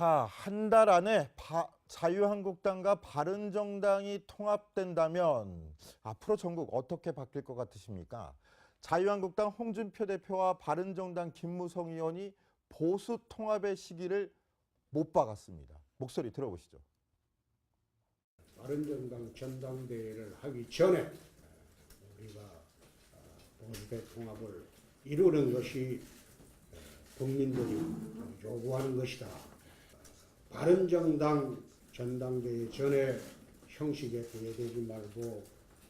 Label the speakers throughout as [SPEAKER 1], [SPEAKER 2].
[SPEAKER 1] 자, 한 달 안에 자유한국당과 바른정당이 통합된다면 앞으로 전국 어떻게 바뀔 것 같으십니까? 자유한국당 홍준표 대표와 바른정당 김무성 의원이 보수 통합의 시기를 못 박았습니다. 목소리 들어보시죠.
[SPEAKER 2] 바른정당 전당대회를 하기 전에 우리가 보수대 통합을 이루는 것이 국민들이 요구하는 것이다. 바른정당 전당대회 전에 형식에 구애되지 말고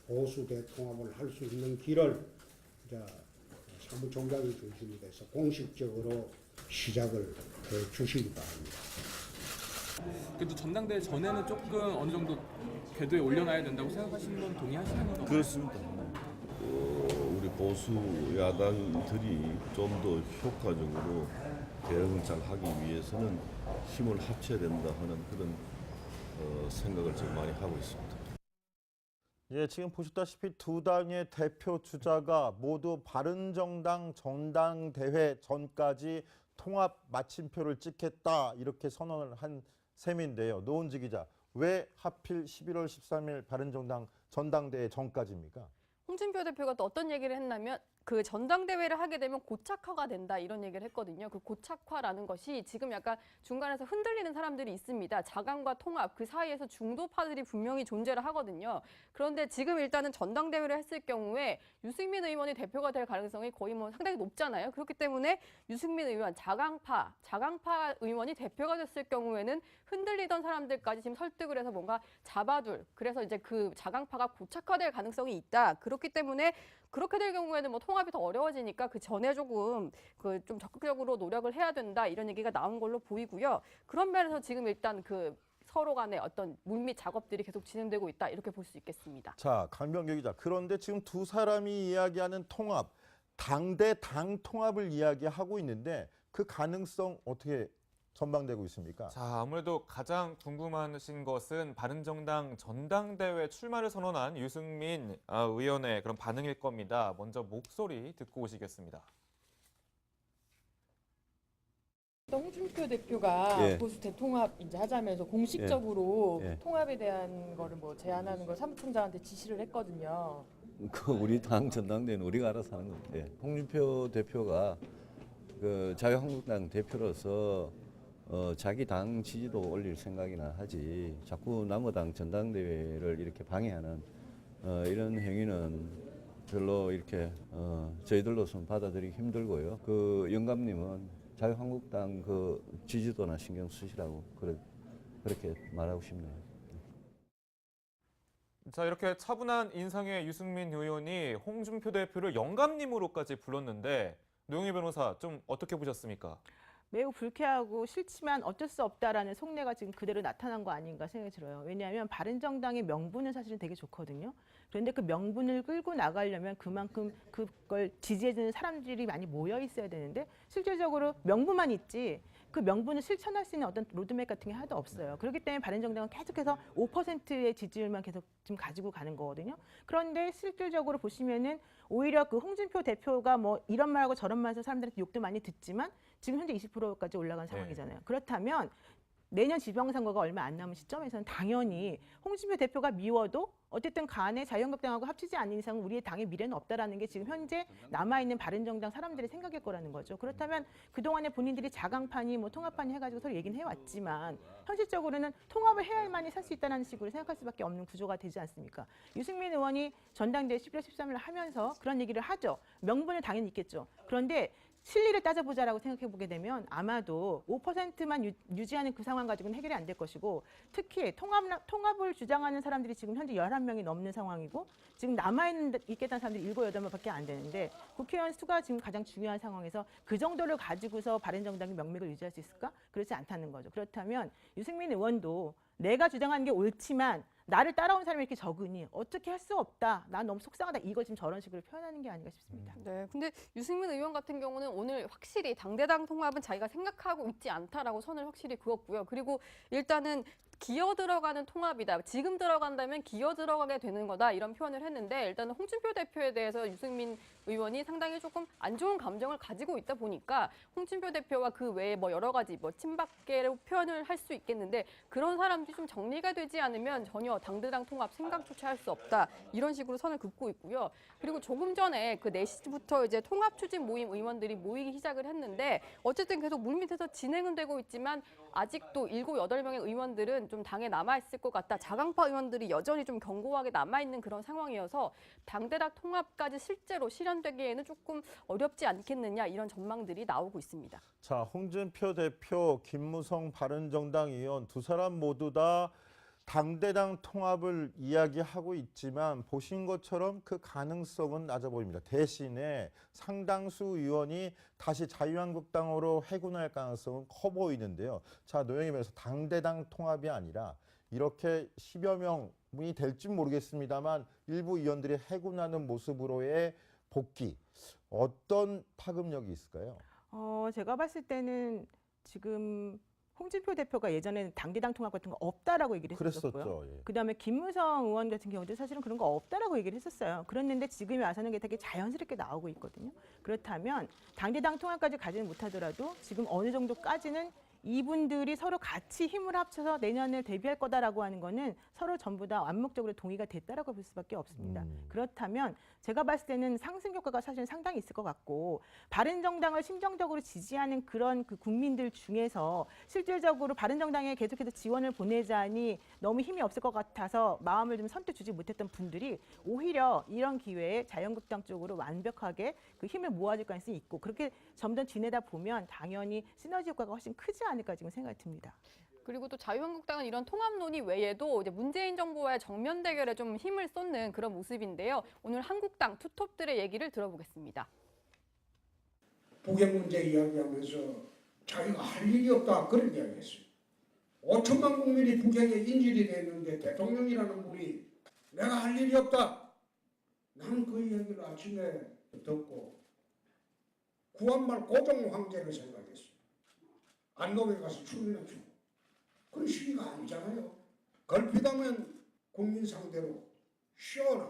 [SPEAKER 2] 보수대 통합을 할 수 있는 길을 이제 사무총장이 중심이 돼서 공식적으로 시작을 해 주시기 바랍니다.
[SPEAKER 3] 그래도 전당대회 전에는 조금 어느 정도 궤도에 올려놔야 된다고 생각하시는 건 동의하시는 건가요?
[SPEAKER 4] 그렇습니다. 우리 보수 야당들이 좀 더 효과적으로 대응을 잘 하기 위해서는 힘을 합쳐야 된다 하는 그런 생각을 지금 많이 하고 있습니다.
[SPEAKER 1] 예, 지금 보셨다시피 두 당의 대표 주자가 모두 바른정당 전당대회 전까지 통합 마침표를 찍겠다 이렇게 선언을 한 셈인데요. 노은지 기자, 왜 하필 11월 13일 바른정당 전당대회 전까지입니까?
[SPEAKER 5] 홍준표 대표가 또 어떤 얘기를 했냐면 그 전당대회를 하게 되면 고착화가 된다 이런 얘기를 했거든요. 그 고착화라는 것이 지금 약간 중간에서 흔들리는 사람들이 있습니다. 자강과 통합 그 사이에서 중도파들이 분명히 존재를 하거든요. 그런데 지금 일단은 전당대회를 했을 경우에 유승민 의원이 대표가 될 가능성이 거의 뭐 상당히 높잖아요. 그렇기 때문에 유승민 의원 자강파 의원이 대표가 됐을 경우에는 흔들리던 사람들까지 지금 설득을 해서 뭔가 잡아둘. 그래서 이제 그 자강파가 고착화될 가능성이 있다. 그렇기 때문에 그렇게 될 경우에는 뭐 통합이 더 어려워지니까 그 전에 조금 그 좀 적극적으로 노력을 해야 된다 이런 얘기가 나온 걸로 보이고요. 그런 면에서 지금 일단 그 서로 간의 어떤 물밑 작업들이 계속 진행되고 있다 이렇게 볼 수 있겠습니다.
[SPEAKER 1] 자, 강병규 기자. 그런데 지금 두 사람이 이야기하는 통합, 당 대 당 통합을 이야기하고 있는데 그 가능성 어떻게 전망되고 있습니까?
[SPEAKER 6] 자, 아무래도 가장 궁금하신 것은 바른정당 전당대회 출마를 선언한 유승민 의원의 그런 반응일 겁니다. 먼저 목소리 듣고 오시겠습니다.
[SPEAKER 7] 홍준표 대표가 보수 대통합 이제 하자면서 공식적으로 통합에 대한 거를 뭐 제안하는 걸 사무총장한테 지시를 했거든요.
[SPEAKER 8] 그 우리 당 전당대회는 우리가 알아서 하는 건데 홍준표 대표가 그 자유한국당 대표로서 자기 당 지지도 올릴 생각이나 하지 자꾸 남의 당 전당대회를 이렇게 방해하는 이런 행위는 별로 이렇게 저희들로서는 받아들이기 힘들고요. 그 영감님은 자유한국당 그 지지도나 신경 쓰시라고 그렇게 말하고 싶네요.
[SPEAKER 6] 자, 이렇게 차분한 인상의 유승민 의원이 홍준표 대표를 영감님으로까지 불렀는데 노영희 변호사 좀 어떻게 보셨습니까?
[SPEAKER 7] 매우 불쾌하고 싫지만 어쩔 수 없다라는 속내가 지금 그대로 나타난 거 아닌가 생각이 들어요. 왜냐하면 바른정당의 명분은 사실은 되게 좋거든요. 그런데 그 명분을 끌고 나가려면 그만큼 그걸 지지해주는 사람들이 많이 모여 있어야 되는데 실질적으로 명분만 있지 그 명분을 실천할 수 있는 어떤 로드맵 같은 게 하나도 없어요. 그렇기 때문에 바른정당은 계속해서 5%의 지지율만 계속 지금 가지고 가는 거거든요. 그런데 실질적으로 보시면은 오히려 그 홍준표 대표가 뭐 이런 말하고 저런 말해서 사람들한테 욕도 많이 듣지만 지금 현재 20%까지 올라간 상황이잖아요. 그렇다면 내년 지방선거가 얼마 안 남은 시점에서는 당연히 홍준표 대표가 미워도 어쨌든 간에 자유한국당하고 합치지 않는 이상은 우리의 당의 미래는 없다라는 게 지금 현재 남아있는 바른정당 사람들의 생각일 거라는 거죠. 그렇다면 그동안에 본인들이 자강판이 뭐 통합판이 해가지고 서로 얘기는 해왔지만 현실적으로는 통합을 해야만이 살 수 있다는 식으로 생각할 수밖에 없는 구조가 되지 않습니까? 유승민 의원이 전당대회 11월 13일 하면서 그런 얘기를 하죠. 명분은 당연히 있겠죠. 그런데 실리를 따져보자라고 생각해보게 되면 아마도 5%만 유지하는 그 상황 가지고는 해결이 안 될 것이고 특히 통합을 주장하는 사람들이 지금 현재 11명이 넘는 상황이고 지금 있겠다는 사람들이 7, 8명밖에 안 되는데 국회의원 수가 지금 가장 중요한 상황에서 그 정도를 가지고서 바른정당이 명맥을 유지할 수 있을까? 그렇지 않다는 거죠. 그렇다면 유승민 의원도 내가 주장하는 게 옳지만 나를 따라온 사람이 이렇게 적으니 어떻게 할 수 없다. 난 너무 속상하다. 이걸 지금 저런 식으로 표현하는 게 아닌가 싶습니다.
[SPEAKER 5] 네, 근데 유승민 의원 같은 경우는 오늘 확실히 당대당 통합은 자기가 생각하고 있지 않다라고 선을 확실히 그었고요. 그리고 일단은 기어 들어가는 통합이다. 지금 들어간다면 기어 들어가게 되는 거다. 이런 표현을 했는데 일단은 홍준표 대표에 대해서 유승민 의원이 상당히 조금 안 좋은 감정을 가지고 있다 보니까 홍준표 대표와 그 외에 뭐 여러 가지 뭐 친박계로 표현을 할 수 있겠는데 그런 사람들이 좀 정리가 되지 않으면 전혀 당대당 통합 생각조차 할 수 없다. 이런 식으로 선을 긋고 있고요. 그리고 조금 전에 그 4시부터 이제 통합 추진 모임 의원들이 모이기 시작을 했는데 어쨌든 계속 물밑에서 진행은 되고 있지만 아직도 7, 8명의 의원들은 좀 당에 남아있을 것 같다. 자강파 의원들이 여전히 좀 견고하게 남아있는 그런 상황이어서 당대당 통합까지 실제로 실현되기에는 조금 어렵지 않겠느냐 이런 전망들이 나오고 있습니다.
[SPEAKER 1] 자, 홍준표 대표, 김무성 바른정당 의원 두 사람 모두 다 당대당 통합을 이야기하고 있지만 보신 것처럼 그 가능성은 낮아 보입니다. 대신에 상당수 의원이 다시 자유한국당으로 해군할 가능성은 커 보이는데요. 자, 노영희면서 당대당 통합이 아니라 이렇게 10여 명이 될지 모르겠습니다만 일부 의원들이 해군하는 모습으로의 복귀, 어떤 파급력이 있을까요?
[SPEAKER 7] 제가 봤을 때는 지금 홍준표 대표가 예전에는 당대당 통합 같은 거 없다라고 얘기를 했었고요.
[SPEAKER 1] 그랬었죠. 예.
[SPEAKER 7] 그다음에 김무성 의원 같은 경우도 사실은 그런 거 없다라고 얘기를 했었어요. 그랬는데 지금 와서는 게 되게 자연스럽게 나오고 있거든요. 그렇다면 당대당 통합까지 가지는 못하더라도 지금 어느 정도까지는 이분들이 서로 같이 힘을 합쳐서 내년에 대비할 거다라고 하는 거는 서로 전부 다 완목적으로 동의가 됐다라고 볼 수밖에 없습니다. 그렇다면 제가 봤을 때는 상승 효과가 사실 상당히 있을 것 같고 바른정당을 심정적으로 지지하는 그런 그 국민들 중에서 실질적으로 바른정당에 계속해서 지원을 보내자니 너무 힘이 없을 것 같아서 마음을 좀 선뜻 주지 못했던 분들이 오히려 이런 기회에 자유한국당 쪽으로 완벽하게 그 힘을 모아줄 가능성이 있고 그렇게 점점 지내다 보면 당연히 시너지 효과가 훨씬 크지 않을까 지금 생각이 듭니다.
[SPEAKER 5] 그리고 또 자유한국당은 이런 통합 논의 외에도 이제 문재인 정부와의 정면 대결에 좀 힘을 쏟는 그런 모습인데요. 오늘 한국당 투톱들의 얘기를 들어보겠습니다.
[SPEAKER 2] 북핵 문제 이야기하면서 자기가 할 일이 없다 그런 이야기했어요. 5천만 국민이 북핵에 인질이 됐는데 대통령이라는 분이 내가 할 일이 없다. 나는 그 이야기를 아침에 듣고 구한말 고종 황제를 생각했어요. 안동에 가서 춤이나 추고. 그런 시기가 아니잖아요. 걸핏하면 국민 상대로 쉬어라.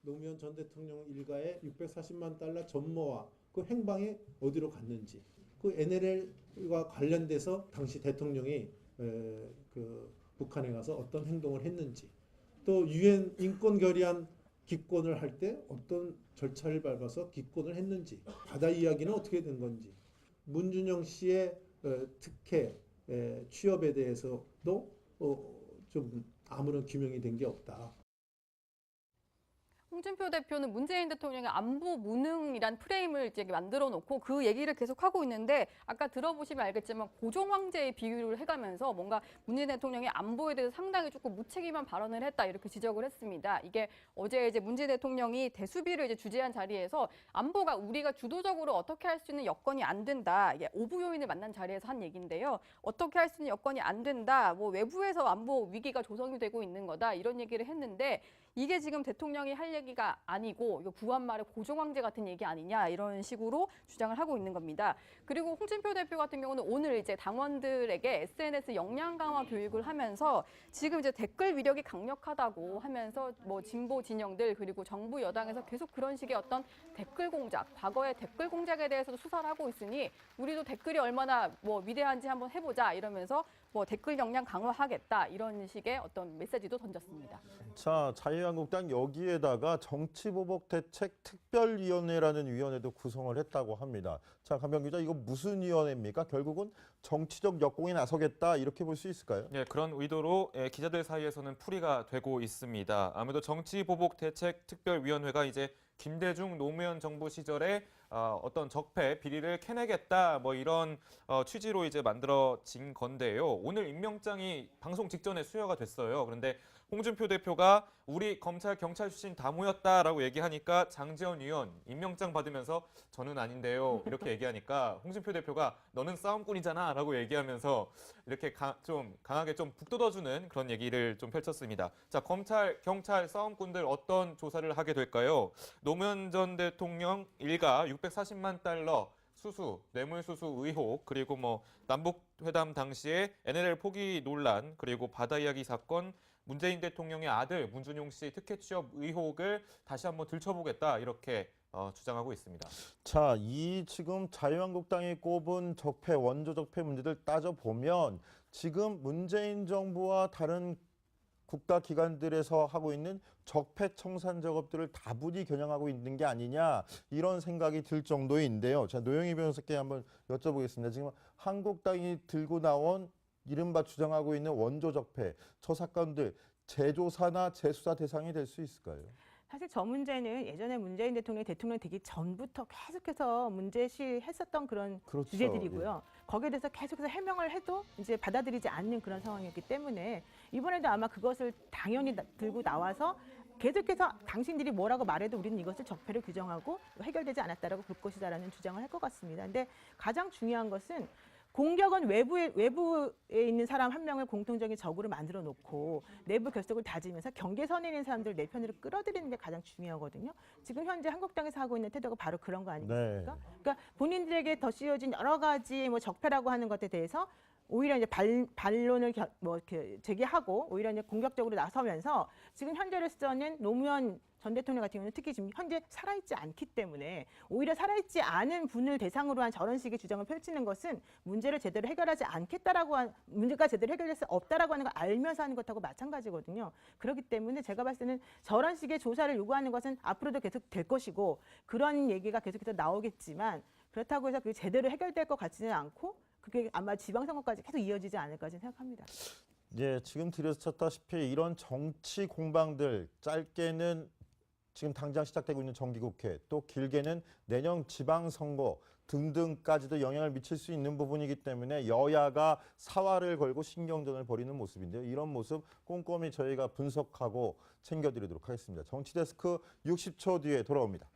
[SPEAKER 9] 노무현 전 대통령 일가의 640만 달러 전모와 그 행방이 어디로 갔는지, 그 NLL과 관련돼서 당시 대통령이 그 북한에 가서 어떤 행동을 했는지, 또 유엔 인권 결의안 기권을 할 때 어떤 절차를 밟아서 기권을 했는지, 바다 이야기는 어떻게 된 건지, 문준영 씨의 특혜 취업에 대해서도 좀 아무런 규명이 된 게 없다.
[SPEAKER 5] 홍준표 대표는 문재인 대통령의 안보 무능이란 프레임을 이제 만들어 놓고 그 얘기를 계속 하고 있는데 아까 들어보시면 알겠지만 고종 황제의 비유를 해가면서 뭔가 문재인 대통령의 안보에 대해서 상당히 조금 무책임한 발언을 했다 이렇게 지적을 했습니다. 이게 어제 이제 문재인 대통령이 대수비를 이제 주재한 자리에서 안보가 우리가 주도적으로 어떻게 할 수 있는 여건이 안 된다. 이게 오부 요인을 만난 자리에서 한 얘기인데요. 어떻게 할 수 있는 여건이 안 된다. 뭐 외부에서 안보 위기가 조성이 되고 있는 거다. 이런 얘기를 했는데 이게 지금 대통령이 할 얘기가 아니고 이거 구한말의 고종 황제 같은 얘기 아니냐 이런 식으로 주장을 하고 있는 겁니다. 그리고 홍준표 대표 같은 경우는 오늘 이제 당원들에게 SNS 역량 강화 교육을 하면서 지금 이제 댓글 위력이 강력하다고 하면서 뭐 진보 진영들 그리고 정부 여당에서 계속 그런 식의 어떤 댓글 공작, 과거의 댓글 공작에 대해서도 수사를 하고 있으니 우리도 댓글이 얼마나 뭐 위대한지 한번 해보자 이러면서 뭐 댓글 역량 강화하겠다 이런 식의 어떤 메시지도 던졌습니다.
[SPEAKER 1] 자, 자유한국당 여기에다가 정치보복대책 특별위원회라는 위원회도 구성을 했다고 합니다. 자, 강병 기자, 이거 무슨 위원회입니까? 결국은 정치적 역공에 나서겠다 이렇게 볼 수 있을까요?
[SPEAKER 6] 네, 그런 의도로 기자들 사이에서는 풀이가 되고 있습니다. 아무래도 정치보복대책특별위원회가 이제 김대중 노무현 정부 시절에 어떤 적폐 비리를 캐내겠다 뭐 이런 취지로 이제 만들어진 건데요. 오늘 임명장이 방송 직전에 수여가 됐어요. 그런데 홍준표 대표가 우리 검찰 경찰 출신 다 모였다라고 얘기하니까 장제원 의원 임명장 받으면서 저는 아닌데요 이렇게 얘기하니까 홍준표 대표가 너는 싸움꾼이잖아라고 얘기하면서 이렇게 좀 강하게 좀 북돋아주는 그런 얘기를 좀 펼쳤습니다. 자, 검찰 경찰 싸움꾼들 어떤 조사를 하게 될까요? 노무현 전 대통령 일가 640만 달러 수수, 뇌물수수 의혹, 그리고 뭐 남북 회담 당시에 NLL 포기 논란, 그리고 바다 이야기 사건, 문재인 대통령의 아들 문준용 씨 특혜 취업 의혹을 다시 한번 들춰보겠다 이렇게 주장하고 있습니다.
[SPEAKER 1] 자, 이 지금 자유한국당이 꼽은 적폐, 원조 적폐 문제들 따져보면 지금 문재인 정부와 다른 국가기관들에서 하고 있는 적폐 청산 작업들을 다분히 겨냥하고 있는 게 아니냐 이런 생각이 들 정도인데요. 자, 노영희 변호사께 한번 여쭤보겠습니다. 지금 한국당이 들고 나온 이른바 주장하고 있는 원조 적폐, 저 사건들 재조사나 재수사 대상이 될 수 있을까요?
[SPEAKER 7] 사실 저 문제는 예전에 문재인 대통령이 대통령 되기 전부터 계속해서 문제시했었던 그런
[SPEAKER 1] 그렇죠.
[SPEAKER 7] 주제들이고요. 거기에 대해서 계속해서 해명을 해도 이제 받아들이지 않는 그런 상황이었기 때문에 이번에도 아마 그것을 당연히 들고 나와서 계속해서 당신들이 뭐라고 말해도 우리는 이것을 적폐로 규정하고 해결되지 않았다라고 볼 것이다라는 주장을 할 것 같습니다. 근데 가장 중요한 것은 공격은 외부에 있는 사람 한 명을 공통적인 적으로 만들어 놓고 내부 결속을 다지면서 경계선에 있는 사람들을 내 편으로 끌어들이는 게 가장 중요하거든요. 지금 현재 한국당에서 하고 있는 태도가 바로 그런 거 아니겠습니까?
[SPEAKER 1] 네.
[SPEAKER 7] 그러니까 본인들에게 더 씌워진 여러 가지 뭐 적폐라고 하는 것에 대해서 오히려 이제 반론을 제기하고 오히려 이제 공격적으로 나서면서 지금 현재로서는 노무현 전 대통령 같은 경우는 특히 지금 현재 살아있지 않기 때문에 오히려 살아있지 않은 분을 대상으로 한 저런 식의 주장을 펼치는 것은 문제를 제대로 해결하지 않겠다라고 문제가 제대로 해결될 수 없다라고 하는 걸 알면서 하는 것하고 마찬가지거든요. 그렇기 때문에 제가 봤을 때는 저런 식의 조사를 요구하는 것은 앞으로도 계속 될 것이고 그런 얘기가 계속해서 나오겠지만 그렇다고 해서 그게 제대로 해결될 것 같지는 않고 그게 아마 지방선거까지 계속 이어지지 않을까 생각합니다.
[SPEAKER 1] 예, 지금 들으셨다시피 이런 정치 공방들 짧게는 지금 당장 시작되고 있는 정기국회, 또 길게는 내년 지방선거 등등까지도 영향을 미칠 수 있는 부분이기 때문에 여야가 사활을 걸고 신경전을 벌이는 모습인데요. 이런 모습 꼼꼼히 저희가 분석하고 챙겨드리도록 하겠습니다. 정치데스크 60초 뒤에 돌아옵니다.